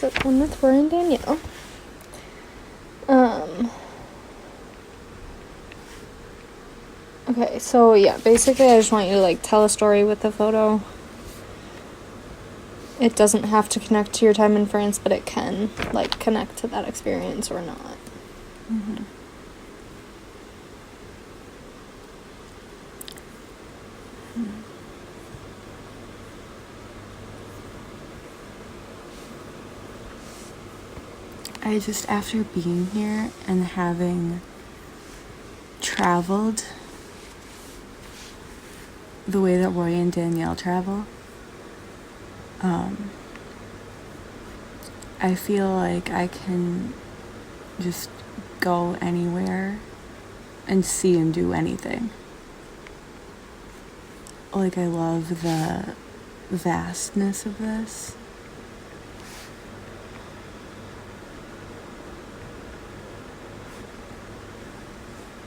episode 1 with Rory and Danielle. Okay, so yeah, basically I just want you to, like, tell a story with the photo. It doesn't have to connect to your time in France, but it can, like, connect to that experience or not. Mm-hmm. I just, after being here and having traveled the way that Roy and Danielle travel, I feel like I can just go anywhere and see and do anything. Like, I love the vastness of this.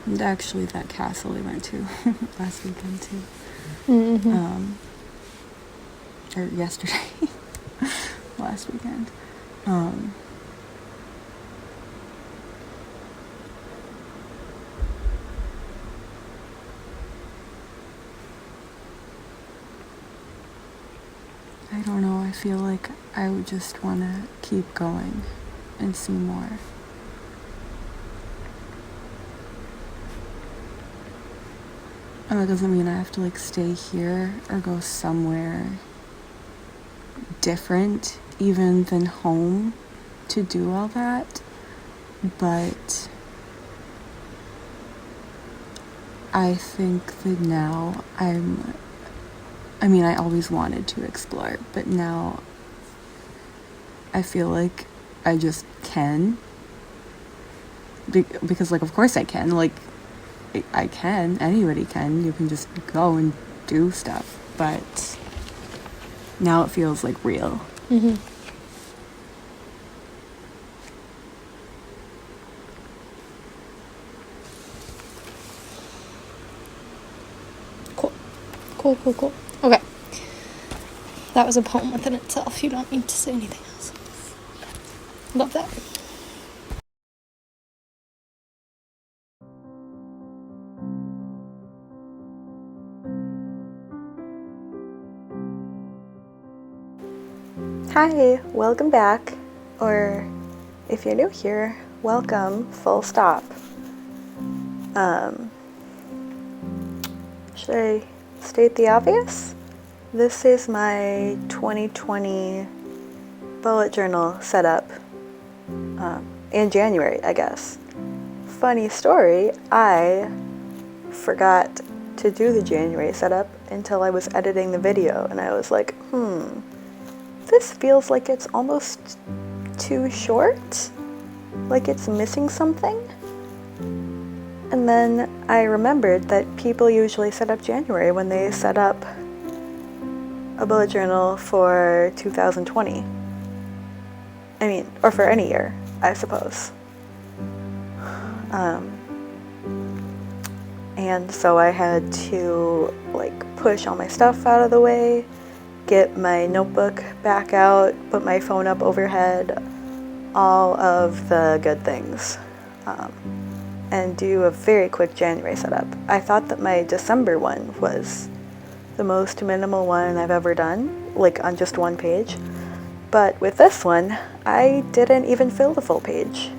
And actually, that castle we went to last weekend too. Mm-hmm. Or yesterday, last weekend. I don't know, I feel like I would just want to keep going and see more. And that doesn't mean I have to, like, stay here or go somewhere different even than home to do all that, but I think that now I always wanted to explore, but now I feel like I just can, because, like, of course I can, like, I can, anybody can, you can just go and do stuff, but now it feels, like, real. Mm-hmm. Cool. Okay. That was a poem within itself. You don't need to say anything else. Love that. Hi, welcome back. Or if you're new here, welcome, full stop. Should I state the obvious? This is my 2020 bullet journal setup in January, I guess. Funny story, I forgot to do the January setup until I was editing the video, and I was like, this feels like it's almost too short, like it's missing something. And then I remembered that people usually set up January when they set up a bullet journal for 2020. Or for any year, I suppose. And so I had to, like, push all my stuff out of the way, get my notebook back out, put my phone up overhead, all of the good things, and do a very quick January setup. I thought that my December one was the most minimal one I've ever done, like on just one page. But with this one, I didn't even fill the full page,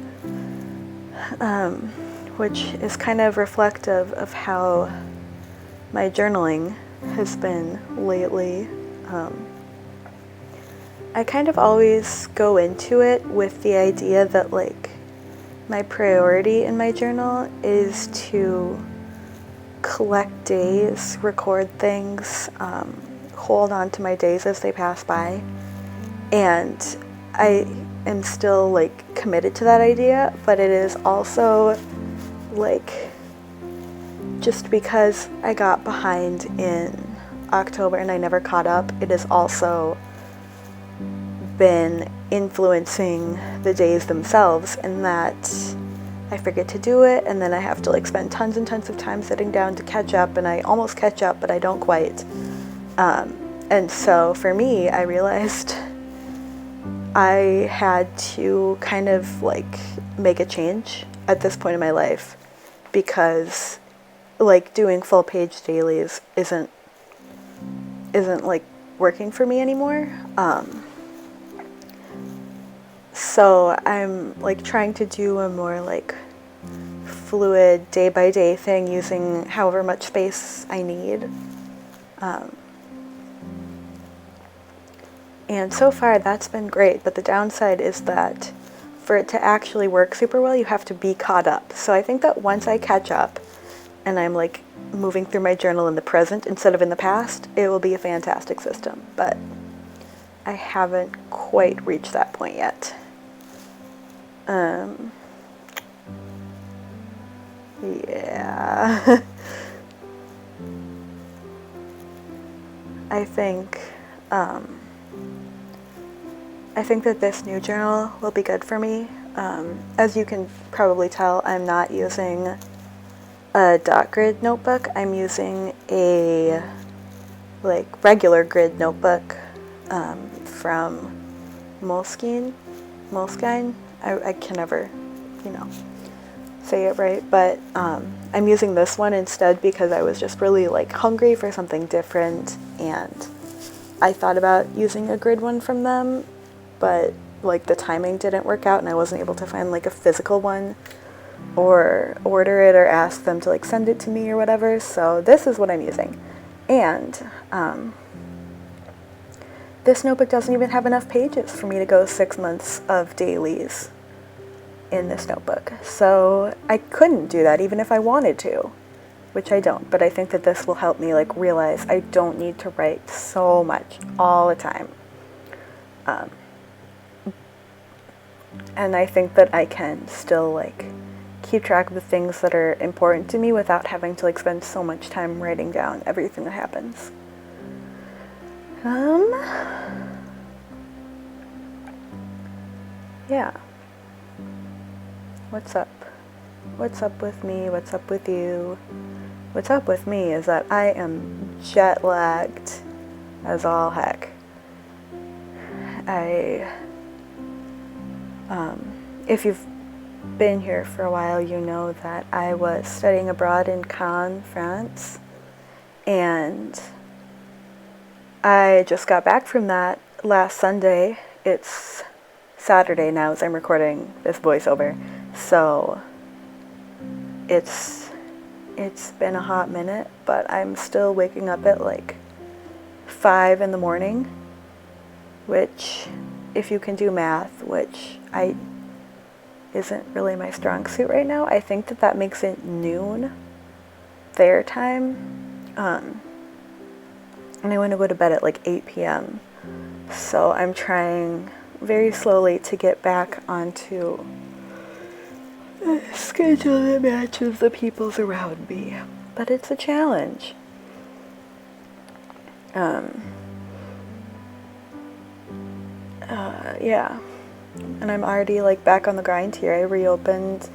which is kind of reflective of how my journaling has been lately. I kind of always go into it with the idea that, like, my priority in my journal is to collect days, record things, hold on to my days as they pass by. And I am still, like, committed to that idea, but it is also, like, just because I got behind in October and I never caught up, it has also been influencing the days themselves, in that I forget to do it, and then I have to, like, spend tons and tons of time sitting down to catch up, and I almost catch up, but I don't quite. And so for me, I realized I had to kind of like make a change at this point in my life, because like doing full page dailies isn't like working for me anymore. So I'm like trying to do a more like fluid day by day thing using however much space I need. And so far that's been great, but the downside is that for it to actually work super well, you have to be caught up. So I think that once I catch up and I'm like moving through my journal in the present instead of in the past, it will be a fantastic system. But I haven't quite reached that point yet. Yeah. I think that this new journal will be good for me. As you can probably tell, I'm not using a dot grid notebook. I'm using a like regular grid notebook from Moleskine. I can never, say it right, but I'm using this one instead because I was just really like hungry for something different, and I thought about using a grid one from them, but like the timing didn't work out and I wasn't able to find like a physical one or order it or ask them to like send it to me or whatever. So this is what I'm using. And this notebook doesn't even have enough pages for me to go 6 months of dailies in this notebook. So I couldn't do that even if I wanted to, which I don't. But I think that this will help me like realize I don't need to write so much all the time. And I think that I can still like keep track of the things that are important to me without having to like spend so much time writing down everything that happens. Yeah. What's up? What's up with me? What's up with you? What's up with me is that I am jet lagged as all heck. If you've been here for a while, you know that I was studying abroad in Cannes, France, and I just got back from that last Sunday. It's Saturday now as I'm recording this voiceover, so it's been a hot minute, but I'm still waking up at like 5 in the morning, which, if you can do math, which isn't really my strong suit right now, I think that makes it noon their time. And I want to go to bed at like 8 p.m. So I'm trying very slowly to get back onto a schedule that matches the people's around me. But it's a challenge. Yeah. And I'm already like back on the grind here. I reopened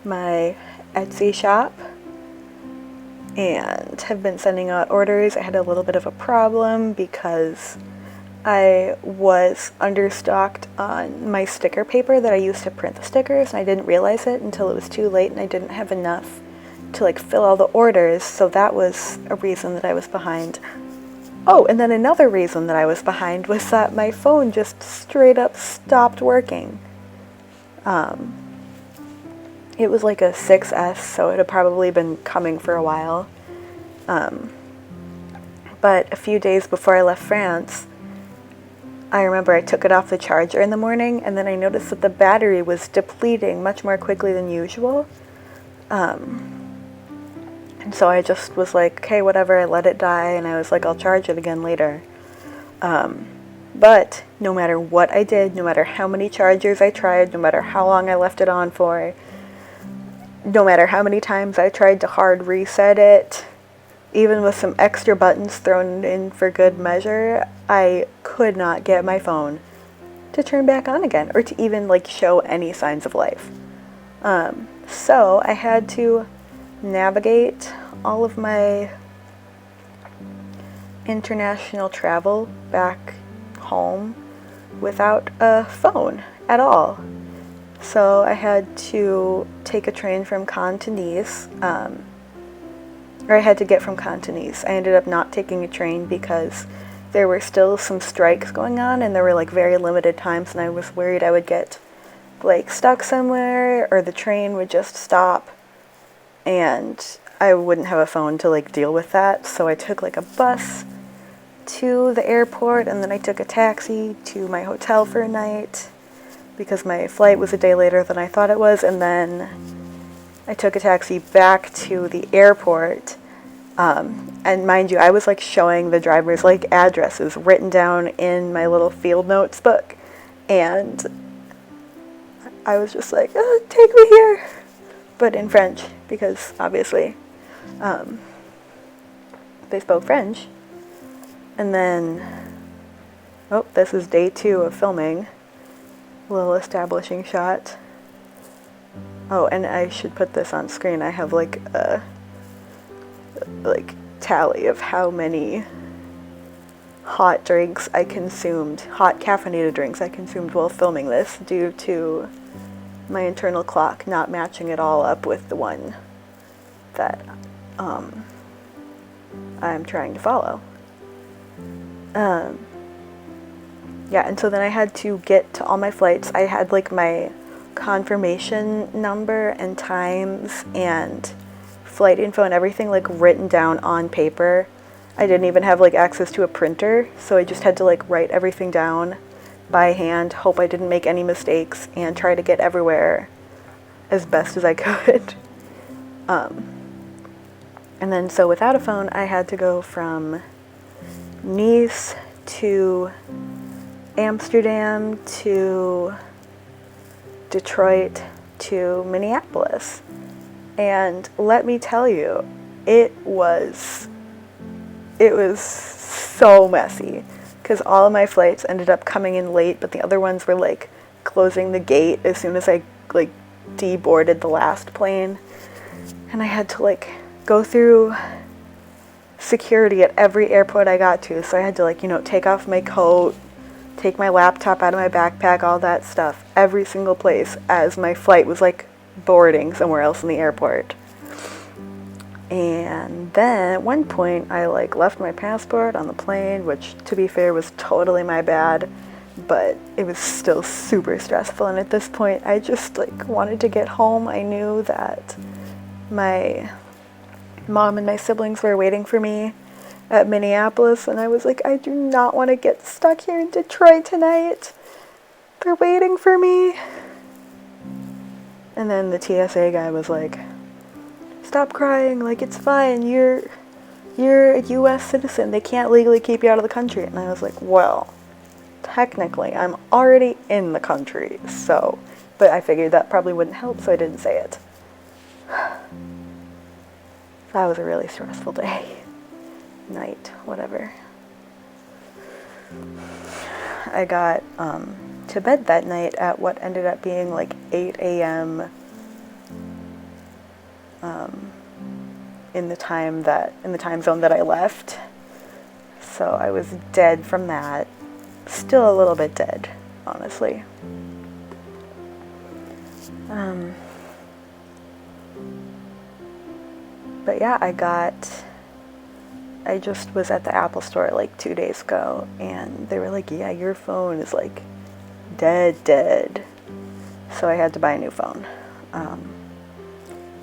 my Etsy shop and have been sending out orders. I had a little bit of a problem because I was understocked on my sticker paper that I used to print the stickers, and I didn't realize it until it was too late and I didn't have enough to like fill all the orders. So that was a reason that I was behind. Oh, and then another reason that I was behind was that my phone just straight up stopped working. It was like a 6S, so it had probably been coming for a while. But a few days before I left France, I remember I took it off the charger in the morning, and then I noticed that the battery was depleting much more quickly than usual. And so I just was like, okay, whatever, I let it die, and I was like, I'll charge it again later. But no matter what I did, no matter how many chargers I tried, no matter how long I left it on for, no matter how many times I tried to hard reset it, even with some extra buttons thrown in for good measure, I could not get my phone to turn back on again, or to even like show any signs of life. So I had to navigate all of my international travel back home without a phone at all. So I had to take a train from Cannes to Nice, or I had to get from Cannes to Nice. I ended up not taking a train because there were still some strikes going on and there were like very limited times, and I was worried I would get like stuck somewhere or the train would just stop and I wouldn't have a phone to like deal with that. So I took like a bus to the airport and then I took a taxi to my hotel for a night because my flight was a day later than I thought it was, and then I took a taxi back to the airport. And mind you, I was like showing the drivers like addresses written down in my little field notes book, and I was just like, oh, take me here, but in French because obviously they spoke French. And then, oh, this is day 2 of filming. A little establishing shot. Oh, and I should put this on screen. I have like a tally of how many hot drinks I consumed, hot caffeinated drinks I consumed while filming this, due to my internal clock not matching it all up with the one that I'm trying to follow. Yeah, and so then I had to get to all my flights. I had like my confirmation number and times and flight info and everything like written down on paper. I didn't even have like access to a printer, so I just had to like write everything down by hand, hope I didn't make any mistakes, and try to get everywhere as best as I could. And then so without a phone, I had to go from Nice to Amsterdam to Detroit to Minneapolis. And let me tell you, it was so messy because all of my flights ended up coming in late, but the other ones were like closing the gate as soon as I like deboarded the last plane. And I had to like go through security at every airport I got to. So I had to like, take off my coat, take my laptop out of my backpack, all that stuff, every single place as my flight was like boarding somewhere else in the airport. And then at one point I like left my passport on the plane, which to be fair was totally my bad, but it was still super stressful. And at this point I just like wanted to get home. I knew that my mom and my siblings were waiting for me at Minneapolis, and I was like, I do not want to get stuck here in Detroit tonight. They're waiting for me. And then the TSA guy was like, stop crying, like it's fine, you're a US citizen, they can't legally keep you out of the country. And I was like, well, technically I'm already in the country, so, but I figured that probably wouldn't help, so I didn't say it. That was a really stressful day. Night, whatever. I got to bed that night at what ended up being like 8 a.m. In the time zone that I left. So I was dead from that. Still a little bit dead, honestly. But yeah, I just was at the Apple store like 2 days ago, and they were like, yeah, your phone is like dead. So I had to buy a new phone.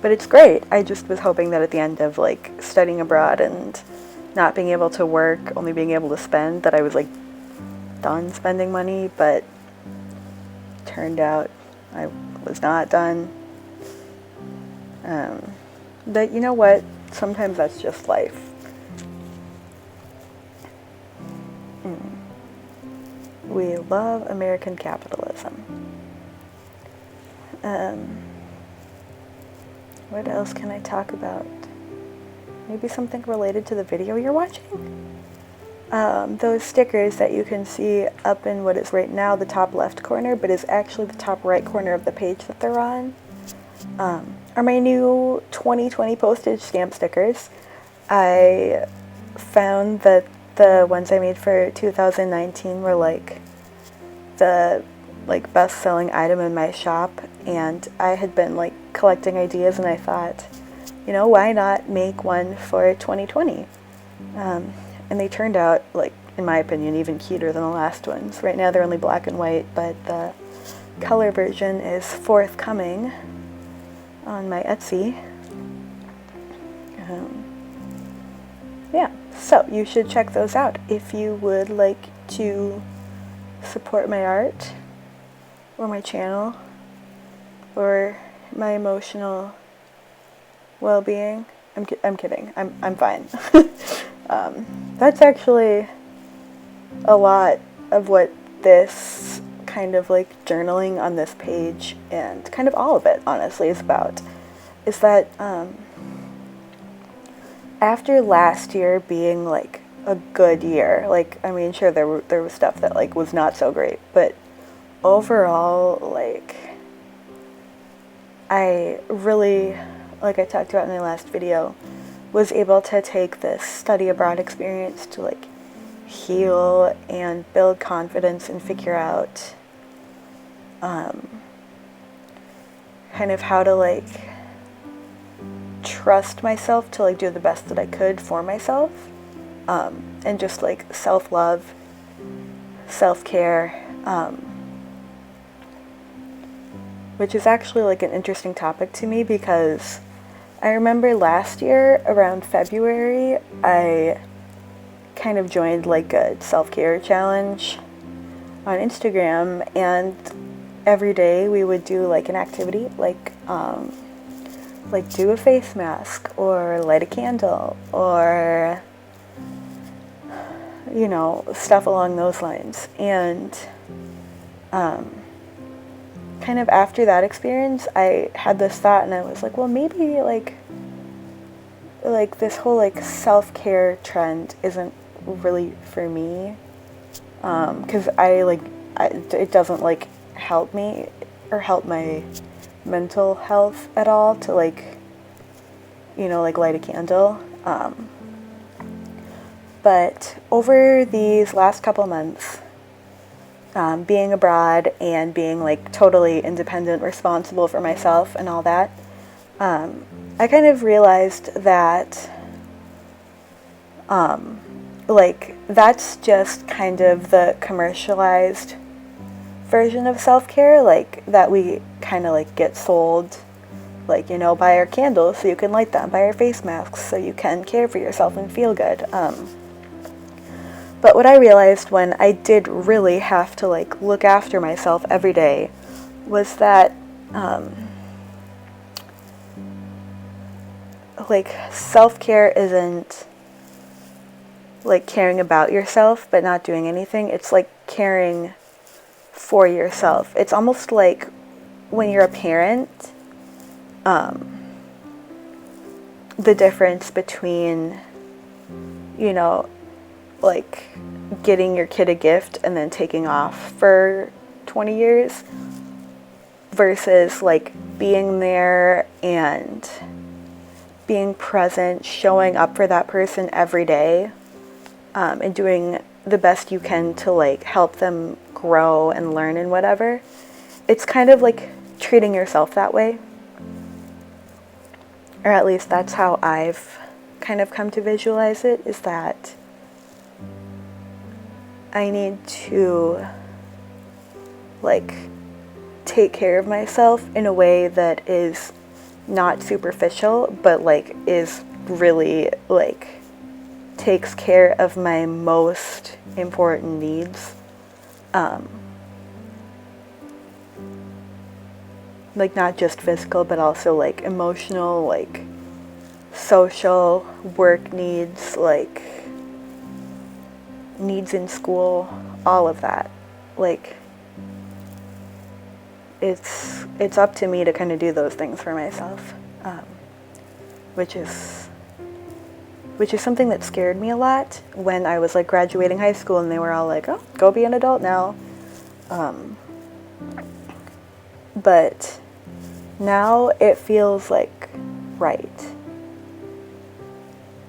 But it's great. I just was hoping that at the end of like studying abroad and not being able to work, only being able to spend, that I was like done spending money, but turned out I was not done. But you know what? Sometimes that's just life. We love American capitalism. What else can I talk about? Maybe something related to the video you're watching? Those stickers that you can see up in what is right now the top left corner, but is actually the top right corner of the page that they're on, are my new 2020 postage stamp stickers. I found that the ones I made for 2019 were like the like best-selling item in my shop, and I had been like collecting ideas, and I thought, you know, why not make one for 2020? And they turned out, like, in my opinion, even cuter than the last ones. Right now they're only black and white, but the color version is forthcoming on my Etsy. Yeah, so you should check those out if you would like to support my art or my channel or my emotional well-being. I'm kidding. I'm fine. That's actually a lot of what this kind of like journaling on this page, and kind of all of it honestly, is about. Is that after last year being like a good year, like, I mean, sure, there was stuff that like was not so great, but overall, like, I really, like I talked about in my last video, was able to take this study abroad experience to like heal and build confidence and figure out kind of how to like trust myself to like do the best that I could for myself, and just like self-love, self-care, which is actually like an interesting topic to me, because I remember last year around February I kind of joined like a self-care challenge on Instagram, and every day we would do like an activity, like do a face mask or light a candle or, you know, stuff along those lines. And kind of after that experience, I had this thought, and I was like, well, maybe like this whole like self-care trend isn't really for me, because it doesn't like help me or help my mental health at all to like, you know, like light a candle. But over these last couple months, being abroad and being like totally independent, responsible for myself and all that, I kind of realized that like that's just kind of the commercialized version of self-care, like that we kind of like get sold, like, you know, buy our candles so you can light them, buy our face masks so you can care for yourself and feel good. But what I realized when I did really have to like look after myself every day was that like self-care isn't like caring about yourself but not doing anything. It's like caring for yourself. It's almost like when you're a parent, the difference between, you know, like getting your kid a gift and then taking off for 20 years versus like being there and being present, showing up for that person every day, and doing the best you can to like help them grow and learn and whatever. It's kind of like treating yourself that way, or at least that's how I've kind of come to visualize it, is that I need to like take care of myself in a way that is not superficial, but like is really like takes care of my most important needs. Like not just physical, but also like emotional, like social, work needs, like needs in school, all of that. Like it's up to me to kind of do those things for myself, which is something that scared me a lot when I was like graduating high school and they were all like, oh, go be an adult now. But now it feels like right.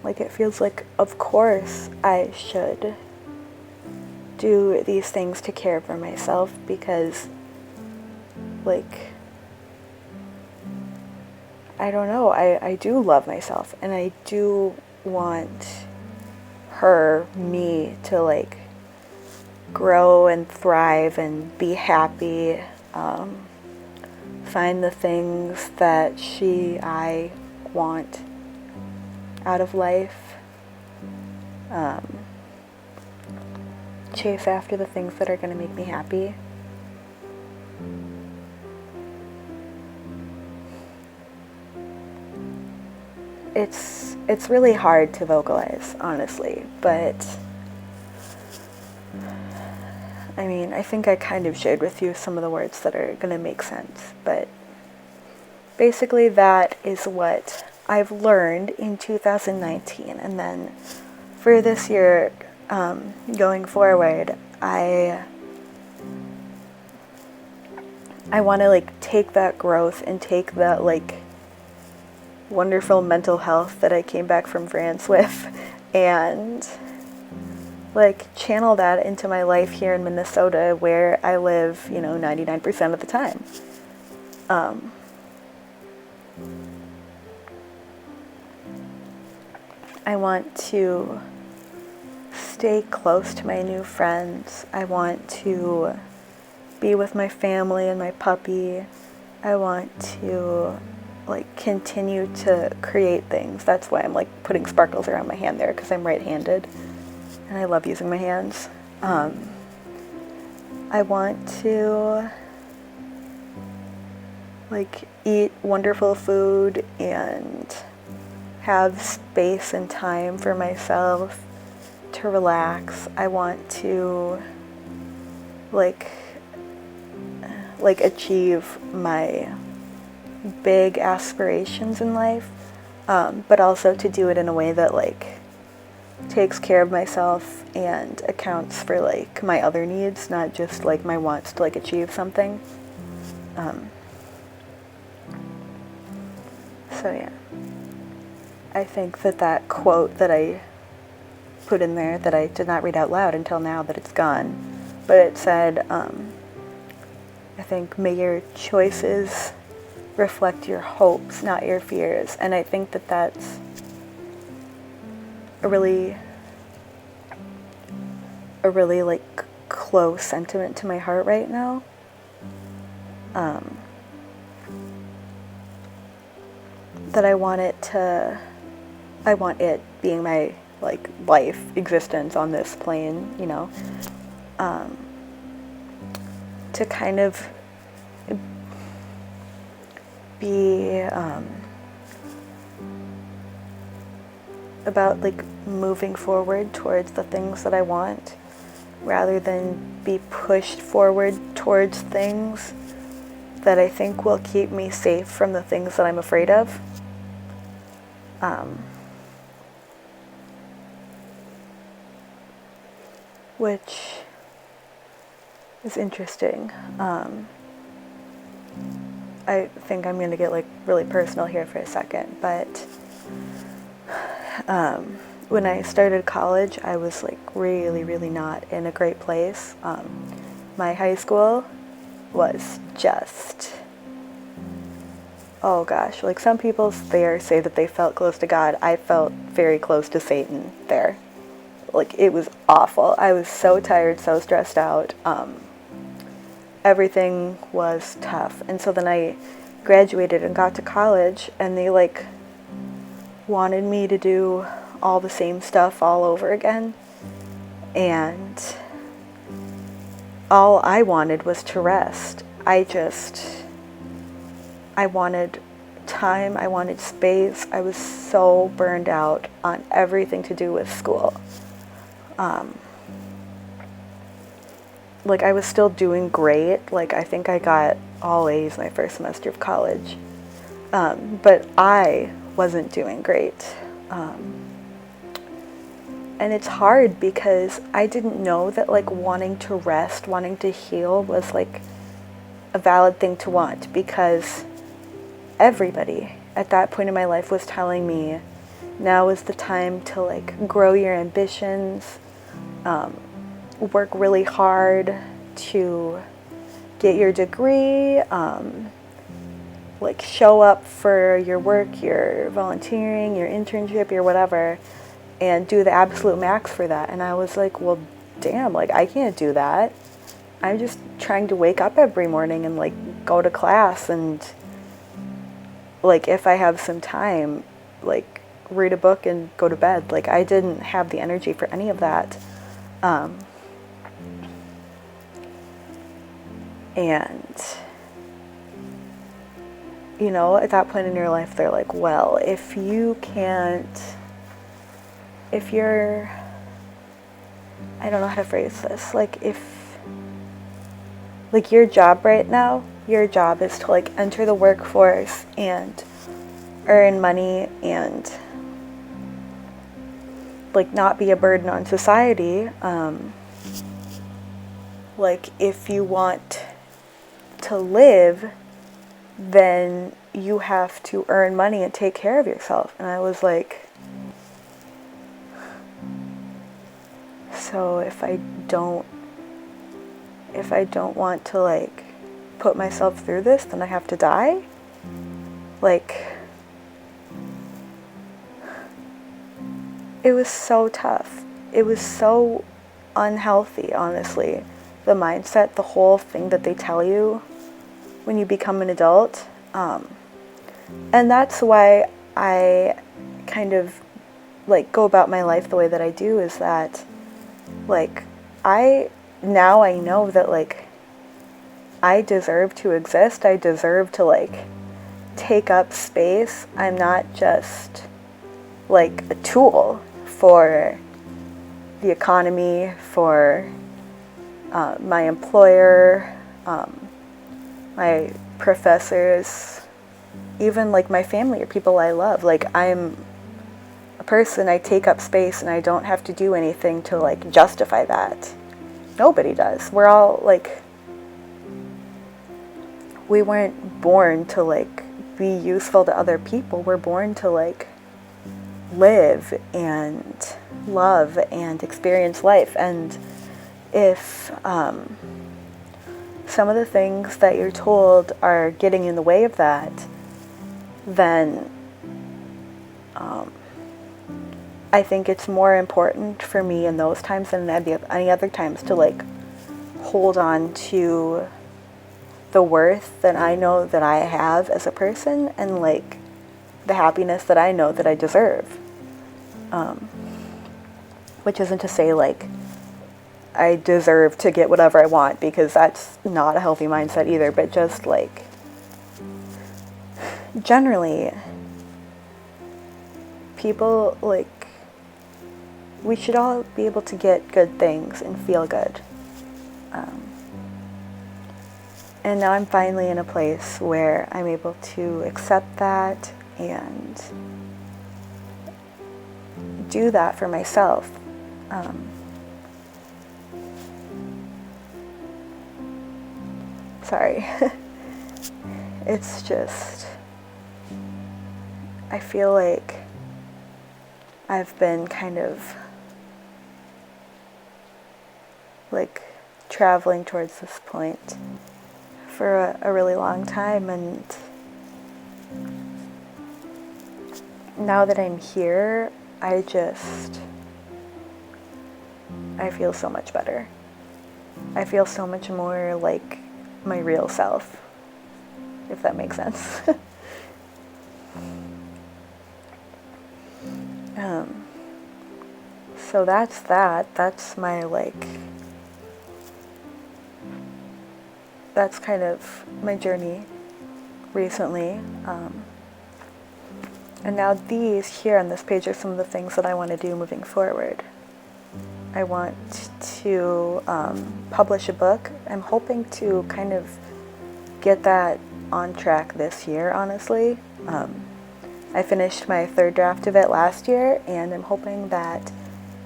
Like it feels like, of course I should do these things to care for myself because, like, I don't know, I do love myself, and I do want me to, like, grow and thrive and be happy, find the things that I want out of life, chase after the things that are going to make me happy. It's really hard to vocalize, honestly, but I mean, I think I kind of shared with you some of the words that are going to make sense, but basically that is what I've learned in 2019, and then for this year, going forward, I want to, like, take that growth and take that, like, wonderful mental health that I came back from France with and, like, channel that into my life here in Minnesota, where I live, 99% of the time. I want to stay close to my new friends. I want to be with my family and my puppy. I want to, like, continue to create things. That's why I'm, like, putting sparkles around my hand there, because I'm right-handed and I love using my hands. I want to, like, eat wonderful food and have space and time for myself to relax. I want to, like achieve my big aspirations in life, but also to do it in a way that, like, takes care of myself and accounts for, like, my other needs, not just, like, my wants to, like, achieve something. So yeah, I think that quote that I put in there, that I did not read out loud until now that it's gone, but it said, I think, may your choices reflect your hopes, not your fears. And I think that's a really, like, close sentiment to my heart right now. That I want it being my, like, life existence on this plane, to kind of be about, like, moving forward towards the things that I want, rather than be pushed forward towards things that I think will keep me safe from the things that I'm afraid of. Which is interesting. I think I'm going to get, like, really personal here for a second, but when I started college, I was, like, really, really not in a great place. My high school was just, oh gosh, like, some people there say that they felt close to God. I felt very close to Satan there. Like, it was awful. I was so tired, so stressed out. Everything was tough. And so then I graduated and got to college, and they, like, wanted me to do all the same stuff all over again. And all I wanted was to rest. I wanted time, I wanted space. I was so burned out on everything to do with school. Like, I was still doing great. Like, I think I got all A's my first semester of college. But I wasn't doing great. And it's hard because I didn't know that, like, wanting to rest, wanting to heal was, like, a valid thing to want, because everybody at that point in my life was telling me now is the time to, like, grow your ambitions, work really hard to get your degree, like show up for your work, your volunteering, your internship, your whatever, and do the absolute max for that. And I was like, well, damn, like I can't do that. I'm just trying to wake up every morning and like go to class, and like if I have some time, like read a book and go to bed. Like I didn't have the energy for any of that. And you know, at that point in your life, they're like, well, if you're, I don't know how to phrase this, like like your job right now, your job is to like enter the workforce and earn money and like not be a burden on society. Like if you want to live, then you have to earn money and take care of yourself. And I was like, so if I don't want to like put myself through this, then I have to die? Like, it was so tough. It was so unhealthy, honestly. The mindset, the whole thing that they tell you when you become an adult. And that's why I kind of like go about my life the way that I do, is that like I know that like I deserve to exist. I deserve to like take up space. I'm not just like a tool for the economy, for my employer, my professors, even like my family or people I love. Like I'm a person, I take up space, and I don't have to do anything to like justify that. Nobody does. We're all like, we weren't born to like be useful to other people. We're born to like live and love and experience life. And if some of the things that you're told are getting in the way of that, then I think it's more important for me in those times than any other times to like hold on to the worth that I know that I have as a person, and like the happiness that I know that I deserve. Which isn't to say like I deserve to get whatever I want, because that's not a healthy mindset either, but just like generally people, like, we should all be able to get good things and feel good. And now I'm finally in a place where I'm able to accept that and do that for myself. Sorry. It's just, I feel like I've been kind of like traveling towards this point for a really long time, and now that I'm here, I feel so much better. I feel so much more like my real self, if that makes sense. So that's that. That's my that's kind of my journey recently. And now these here on this page are some of the things that I want to do moving forward. I want to publish a book. I'm hoping to kind of get that on track this year, honestly. I finished my third draft of it last year, and I'm hoping that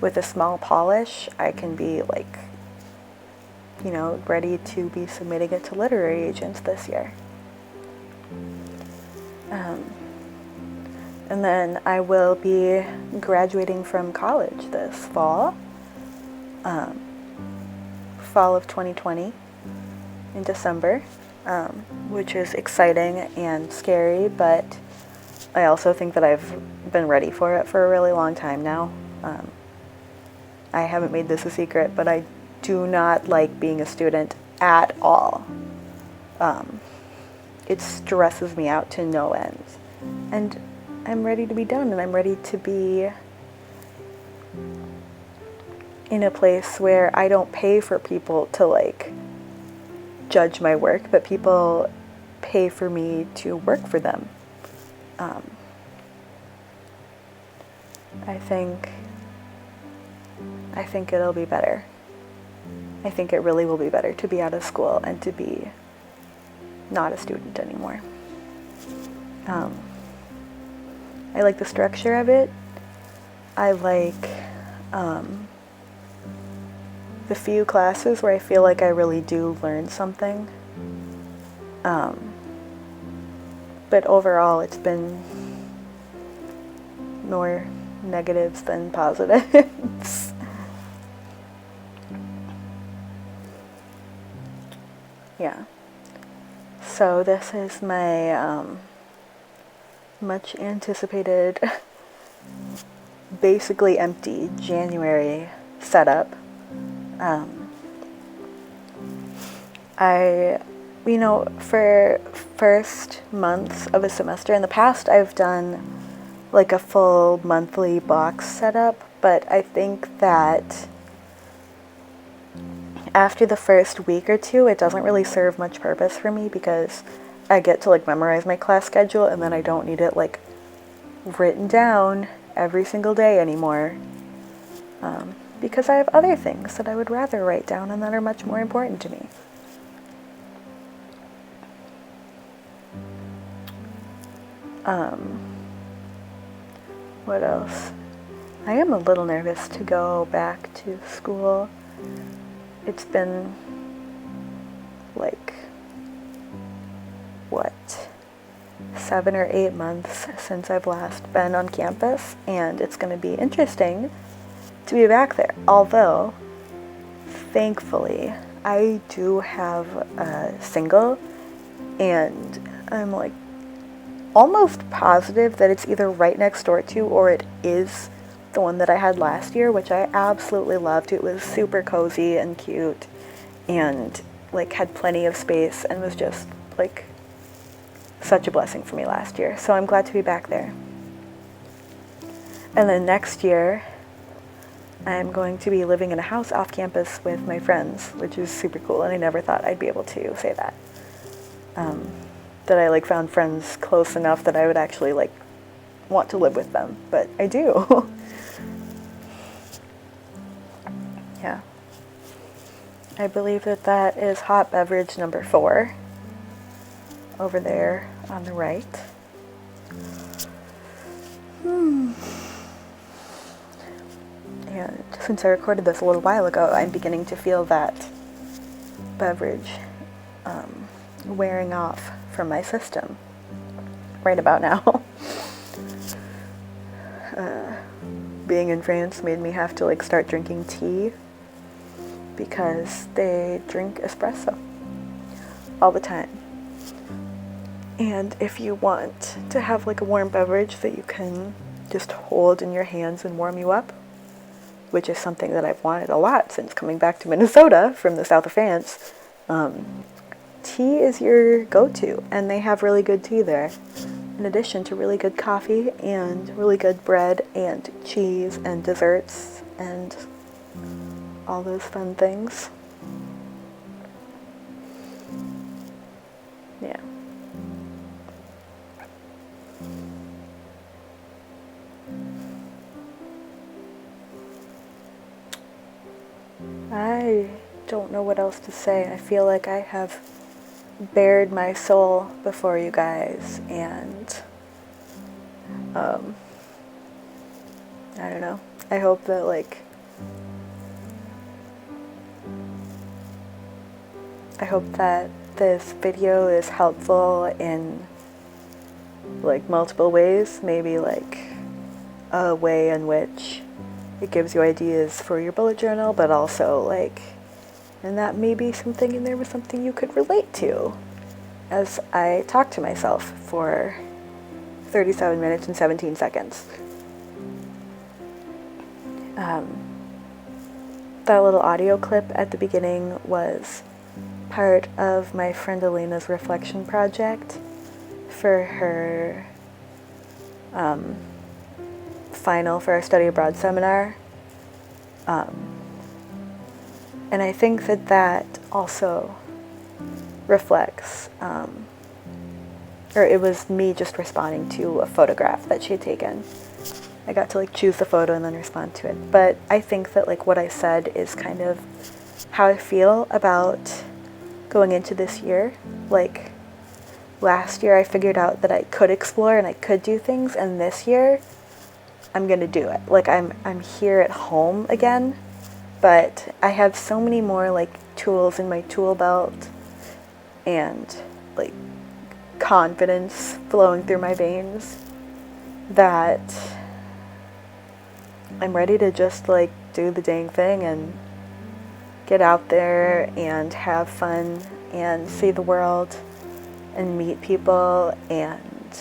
with a small polish, I can be like, you know, ready to be submitting it to literary agents this year. And then I will be graduating from college this fall. fall of 2020 in December, which is exciting and scary, but I also think that I've been ready for it for a really long time now. I haven't made this a secret, but I do not like being a student at all. It stresses me out to no end. And I'm ready to be done, and I'm ready to be in a place where I don't pay for people to like judge my work, but people pay for me to work for them. I think it'll be better. I think it really will be better to be out of school and to be not a student anymore. I like the structure of it. I like the few classes where I feel like I really do learn something. But overall, it's been more negatives than positives. Yeah. So this is my much anticipated, basically empty January setup. For first months of a semester in the past, I've done like a full monthly box setup, but I think that after the first week or two, it doesn't really serve much purpose for me because I get to like memorize my class schedule and then I don't need it like written down every single day anymore. Because I have other things that I would rather write down and that are much more important to me. What else? I am a little nervous to go back to school. It's been like, 7 or 8 months since I've last been on campus, and it's going to be interesting to be back there. Although, thankfully, I do have a single, and I'm like almost positive that it's either right next door to or it is the one that I had last year, which I absolutely loved. It was super cozy and cute and like had plenty of space and was just like such a blessing for me last year. So I'm glad to be back there. And then next year, I'm going to be living in a house off campus with my friends, which is super cool, and I never thought I'd be able to say that. That I like found friends close enough that I would actually like want to live with them, but I do. Yeah. I believe that is hot beverage number 4 over there on the right. And since I recorded this a little while ago, I'm beginning to feel that beverage wearing off from my system right about now. Being in France made me have to like start drinking tea because they drink espresso all the time. And if you want to have like a warm beverage that you can just hold in your hands and warm you up, which is something that I've wanted a lot since coming back to Minnesota from the south of France, tea is your go-to, and they have really good tea there, in addition to really good coffee and really good bread and cheese and desserts and all those fun things. Yeah. I don't know what else to say. I feel like I have bared my soul before you guys, and I don't know. I hope that this video is helpful in like multiple ways. Maybe like a way in which it gives you ideas for your bullet journal, but also like And that may be something in there was something you could relate to as I talk to myself for 37 minutes and 17 seconds. That little audio clip at the beginning was part of my friend Elena's reflection project for her final for our study abroad seminar. And I think that that also reflects, or it was me just responding to a photograph that she had taken. I got to like choose the photo and then respond to it. But I think that like what I said is kind of how I feel about going into this year. Like last year I figured out that I could explore and I could do things, and this year I'm gonna do it. Like I'm here at home again, but I have so many more like tools in my tool belt and like confidence flowing through my veins that I'm ready to just like do the dang thing and get out there and have fun and see the world and meet people and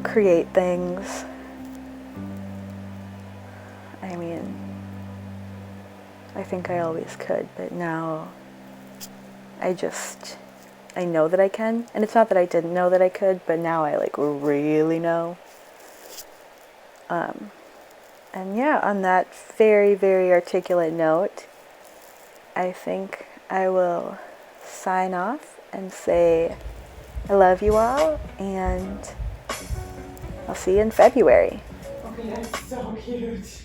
create things. I mean, I think I always could, but now I know that I can. And it's not that I didn't know that I could, but now I like really know. And yeah, on that very, very articulate note, I think I will sign off and say I love you all, and I'll see you in February. Okay, that's so cute.